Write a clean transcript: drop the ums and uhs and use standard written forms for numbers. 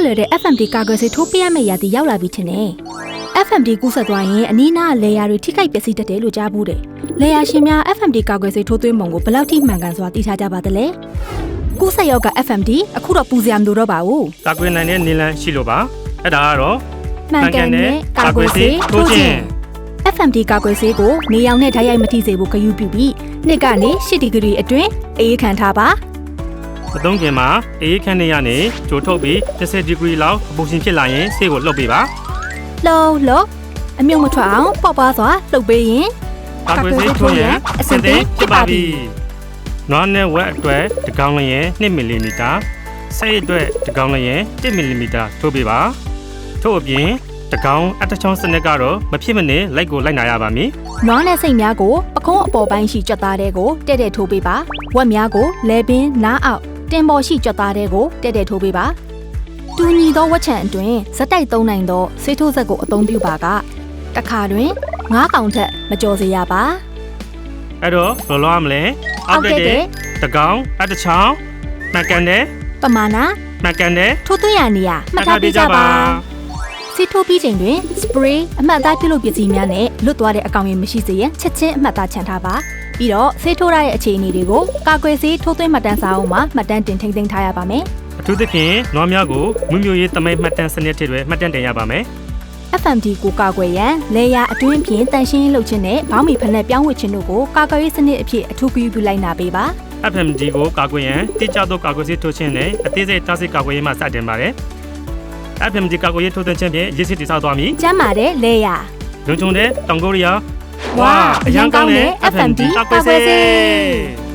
လွယ်တဲ့ FMD ကာကွယ်ဆေးထိုးပေးရမယ့်ရာသီရောက်လာပြီထင်တယ် FMD ကူးစက်သွားရင်အနီးနားလေယာတွေထိခိုက်ပျက်စီးတတ်တယ်လို့ကြားဘူးတယ်လေယာရှင်များ FMD ကာကွယ်ဆေးထိုးသွင်းပုံကိုဘယ်လောက်ထိမှန်ကန်စွာသိထားကြပါသလဲကူးစက်ရောဂါ FMD အခုတော့ပူစရာမလိုတော့ပါဘူး ကာကွယ်နိုင်တဲ့နည်းလမ်းရှိလို့ပါအဲ့ဒါကတော့ မှန်ကန်တဲ့ကာကွယ်ဆေးထိုးခြင်း FMD ကာကွယ်ဆေးကိုနေရောင်နဲ့ဓာတ်ရိုက်မထိစေဖို့ဂရုပြုပြီးနှစ်ကနေ10ဒီဂရီအတွင်းအေးခံထားပါမသုံးခင်မှာအေးခန်းထဲကနေကြိုထုတ်ပြီး10ဒီဂရီလောက်အပူရှင်ဖြစ်လာရင်ဆေးကိုလှုပ်ပေးပါလှုပ်အမြုပ်မထွက်အောင်ပေါ့ပါစွာလှုပ်ပေးရင်ကာကွယ်ဆေးထိုးရန်အဆင်သင့်ဖြစ်ပါပြီနွားနဲ့ဝက်အတွက်တစ်ကောင်လျင်2မီလီမီတာဆိတ်အတွက်တစ်ကောင်လျင်1မီလီမီတာထိုးပေးပါထို့အပြင်တစ်ကောင်အတချောင်းစနစ်ကတော့မဖြစ်မနေလိုက်ကိုလိုက်နာရပါမည်နွားနဲ့စိတ်များကိုပကုံးအပေါ်ပိုင်းရှိကြွက်သားတဲ့ကိုတဲ့တဲ့ထိုးပေးပါဝက်များကိုလဲပင်နားအောက်တင်ပေါ်ရှိကြွက်သားတဲ့ကိုတဲ့တဲ့ထိုးပေးပါတူညီသောဝက်ချံအတွင်းဇက်တိုက်သုံးနိုင်သောဆေးထိုးဆက်ကိုအသုံးပြုပါကတစ်ခါတွင်9កောင်ထက်မကျော်စေရပါအဲ့တော့ဘယ်လိုရမလဲအောက်တဲ့တစ်ကောင်အတချောင်းမှန်ကန်တဲ့ပမာဏမှန်ကန်တဲ့ထိုးသွင်းရနေရမှတ်ထားပေးကြပါဆေးထိုးပြီးချိန်တွင် spray အမှတ်အသားပြုလုပ်ပစ္စည်းများနဲ့လွတ်သွားတဲ့အကောင်ရင်းမရှိစေရန်ချက်ချင်းအမှတ်အသားချန်ထားပါပြီးတော့ဆေးထိုးရတဲ့အခြေအနေတွေကိုကာကွယ်ဆေးထိုးသွင်းမှတ်တမ်းစာအုပ်မှာမှတ်တမ်းတင်ထိန်းသိမ်းထားရပါမယ်အထူးသဖြင့်နွားများကိုမွေးမြူရေးသမိုင်းမှတ်တမ်းစနစ်တွေမှတ်တမ်းတင်ရပါမယ်FMD ကိုကာကွယ်ရန်လေယာအတွင်းဖြင့်တန်ရှင်းလုပ်ခြင်းနဲ့ဘောင်းမီဖက်နဲ့ပြောင်းဝှခြင်းတို့ကိုကာကွယ်ရေးစနစ်အဖြစ်အထူးပြုပြုလိုက်နာပေးပါ FMD ကိုကာကွယ်ရန်တိကျသောကာကွယ်ဆေးထိုးခြင်းနဲ့အသေးစိတ်တားဆီးကာကွယ်ရေးမှစတင်ပါတယ်FMD ကာကွယ်ရေးထိုးသွင်းခြင်းဖြင့်ရည်စည်တည်ဆောက်သွားမည်ကျမ်းမာတဲ့လေယာလုံခြုံတဲ့တောင်ကိုရီးယားဝါအရန်ကောင်းတဲ့ FMD ကာကွယ်ဆေး